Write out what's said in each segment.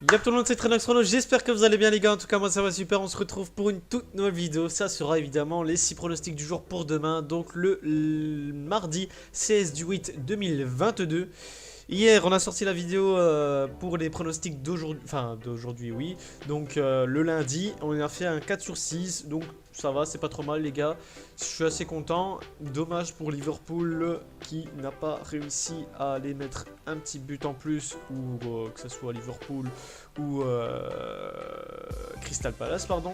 Y'a tout le monde, c'est Trenox, j'espère que vous allez bien les gars, en tout cas moi ça va super, on se retrouve pour une toute nouvelle vidéo. Ça sera évidemment les 6 pronostics du jour pour demain, donc le mardi 16 du 8 2022. Hier on a sorti la vidéo pour les pronostics d'aujourd'hui, enfin d'aujourd'hui oui, donc le lundi on a fait un 4 sur 6, donc ça va, c'est pas trop mal les gars, je suis assez content. Dommage pour Liverpool qui n'a pas réussi à aller mettre un petit but en plus, ou que ce soit Liverpool ou Crystal Palace pardon.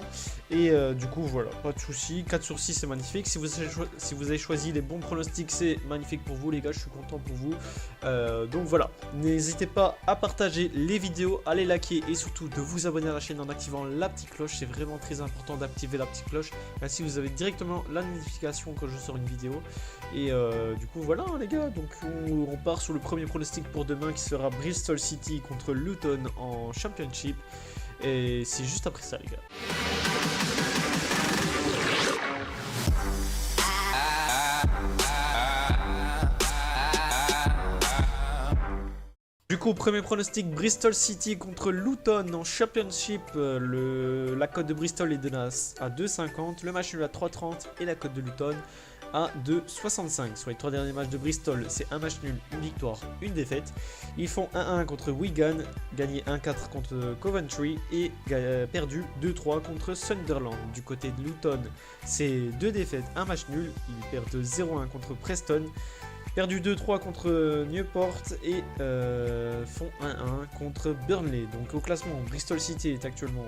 Et du coup voilà, pas de soucis, 4 sur 6 c'est magnifique. Si vous avez choisi les bons pronostics, c'est magnifique pour vous les gars, je suis content pour vous. Donc voilà, n'hésitez pas à partager les vidéos, à les liker et surtout de vous abonner à la chaîne en activant la petite cloche. C'est vraiment très important d'activer la petite cloche, ainsi vous avez directement la notification quand je sors une vidéo. Et du coup voilà les gars, donc on part sur le premier pronostic pour demain qui sera Bristol City contre Luton en Championship. Et c'est juste après ça les gars. Du coup, premier pronostic, Bristol City contre Luton en Championship. La cote de Bristol est donnée à 2,50, le match nul à 3,30 et la cote de Luton à 2,65. Sur les 3 derniers matchs de Bristol, c'est un match nul, une victoire, une défaite. Ils font 1-1 contre Wigan, gagné 1-4 contre Coventry et perdu 2-3 contre Sunderland. Du côté de Luton, c'est 2 défaites, un match nul. Ils perdent 0-1 contre Preston. Perdu 2-3 contre Newport et font 1-1 contre Burnley. Donc au classement, Bristol City est actuellement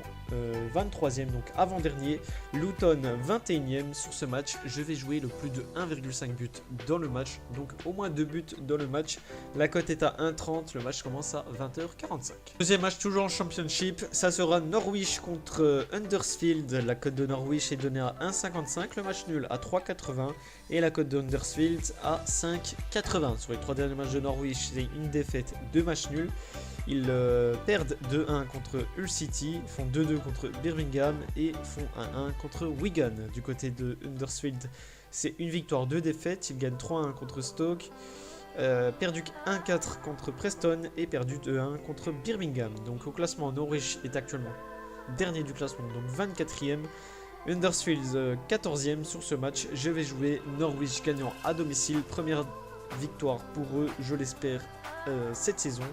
23e, donc avant-dernier. Luton 21e. Sur ce match, je vais jouer le plus de 1,5 but dans le match. Donc au moins 2 buts dans le match. La cote est à 1,30. Le match commence à 20h45. Deuxième match toujours en Championship. Ça sera Norwich contre Huddersfield. La cote de Norwich est donnée à 1,55. Le match nul à 3,80. Et la cote de Huddersfield à 5,80. Sur les 3 derniers matchs de Norwich, c'est une défaite, 2 matchs nuls. Ils perdent 2-1 contre Hull City, font 2-2 contre Birmingham et font 1-1 contre Wigan. Du côté de Huddersfield, c'est une victoire, 2 défaites. Ils gagnent 3-1 contre Stoke, perdu 1-4 contre Preston et perdu 2-1 contre Birmingham. Donc au classement, Norwich est actuellement dernier du classement, donc 24e. Huddersfield 14e. Sur ce match, je vais jouer Norwich gagnant à domicile. Première victoire pour eux, je l'espère, cette saison.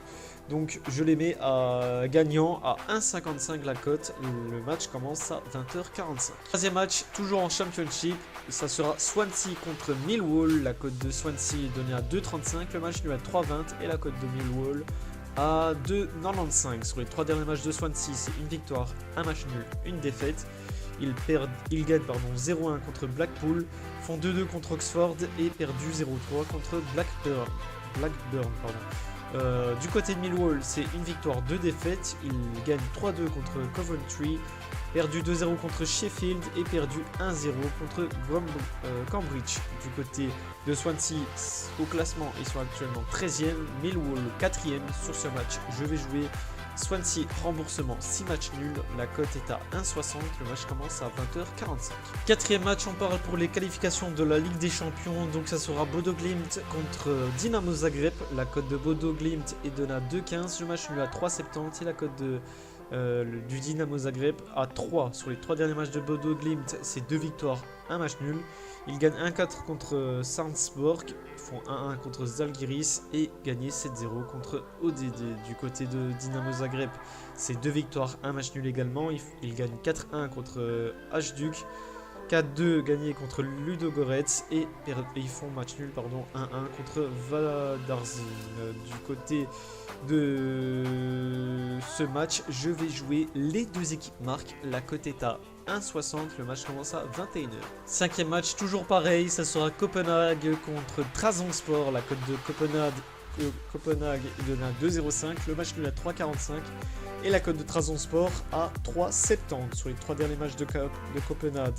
Donc je les mets à gagnant à 1,55 la cote. Le match commence à 20h45. Troisième match, toujours en Championship. Ça sera Swansea contre Millwall. La cote de Swansea est donnée à 2,35. Le match nul à 3,20 et la cote de Millwall à 2,95. Sur les 3 derniers matchs de Swansea, c'est une victoire, un match nul, une défaite. Ils gagnent 0-1 contre Blackpool, font 2-2 contre Oxford et perdu 0-3 contre Blackburn. Du côté de Millwall, c'est une victoire, 2 défaites. Ils gagnent 3-2 contre Coventry, perdu 2-0 contre Sheffield et perdu 1-0 contre Cambridge. Du côté de Swansea, au classement, ils sont actuellement 13e, Millwall 4e. Sur ce match, je vais jouer Swansea remboursement 6 matchs nuls, la cote est à 1,60, le match commence à 20h45. Quatrième match, on parle pour les qualifications de la Ligue des Champions, donc ça sera Bodo Glimt contre Dynamo Zagreb. La cote de Bodo Glimt est donnée à 2,15, le match nul à 3,70 et la cote du Dynamo Zagreb à 3. Sur les 3 derniers matchs de Bodo Glimt, c'est 2 victoires, 1 match nul. Ils gagnent 1-4 contre Sarpsborg, font 1-1 contre Zalgiris et gagnent 7-0 contre ODD. Du côté de Dynamo Zagreb, c'est 2 victoires, 1 match nul également. Ils gagnent 4-1 contre Hajduk, 4-2 gagnés contre Ludogorets et ils font match nul 1-1 contre Valadarzin. Du côté de ce match, je vais jouer les deux équipes marquent. La cote est à 1,60, le match commence à 21h. Cinquième match, toujours pareil, ça sera Copenhague contre Trabzonspor. La cote de Copenhague est donnée à 2,05, le match nul à 3,45 et la cote de Trabzonspor à 3,70. Sur les 3 derniers matchs de Copenhague,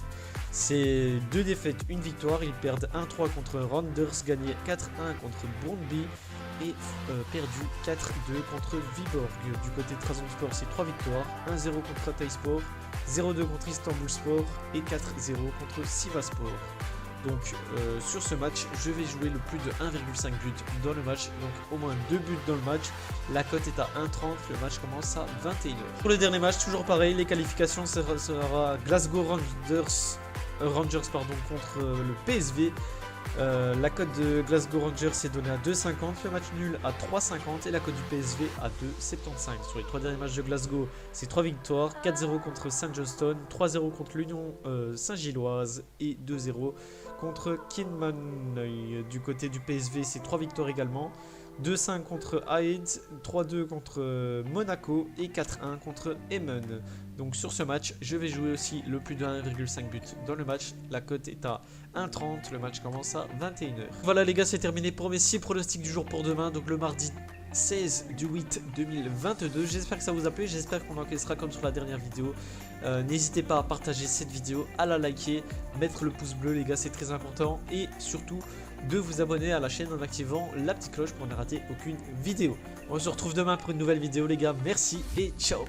c'est 2 défaites, une victoire. Ils perdent 1-3 contre Randers, gagné 4-1 contre Brøndby et perdu 4-2 contre Viborg. Du côté de Trabzonspor, c'est 3 victoires, 1-0 contre Hatayspor, 0-2 contre Istanbulspor et 4-0 contre Sivasspor. Donc sur ce match, je vais jouer le plus de 1,5 but dans le match, donc au moins 2 buts dans le match. La cote est à 1,30, le match commence à 21h. Pour le dernier match, toujours pareil, les qualifications sera Glasgow Rangers contre le PSV. La cote de Glasgow Rangers est donnée à 2,50, le match nul à 3,50 et la cote du PSV à 2,75. Sur les 3 derniers matchs de Glasgow, c'est 3 victoires, 4-0 contre St Johnstone, 3-0 contre l'Union Saint-Gilloise et 2-0 contre Kinmanoy. Du côté du PSV, c'est 3 victoires également. 2-5 contre Hyde, 3-2 contre Monaco et 4-1 contre Emmen. Donc sur ce match, je vais jouer aussi le plus de 1,5 but dans le match. La cote est à 1,30, le match commence à 21h. Voilà les gars, c'est terminé pour mes 6 pronostics du jour pour demain, donc le mardi 16 du 8 2022. J'espère que ça vous a plu, j'espère qu'on encaissera comme sur la dernière vidéo. N'hésitez pas à partager cette vidéo, à la liker, mettre le pouce bleu les gars, c'est très important. Et surtout de vous abonner à la chaîne en activant la petite cloche pour ne rater aucune vidéo. On se retrouve demain pour une nouvelle vidéo les gars, merci et ciao.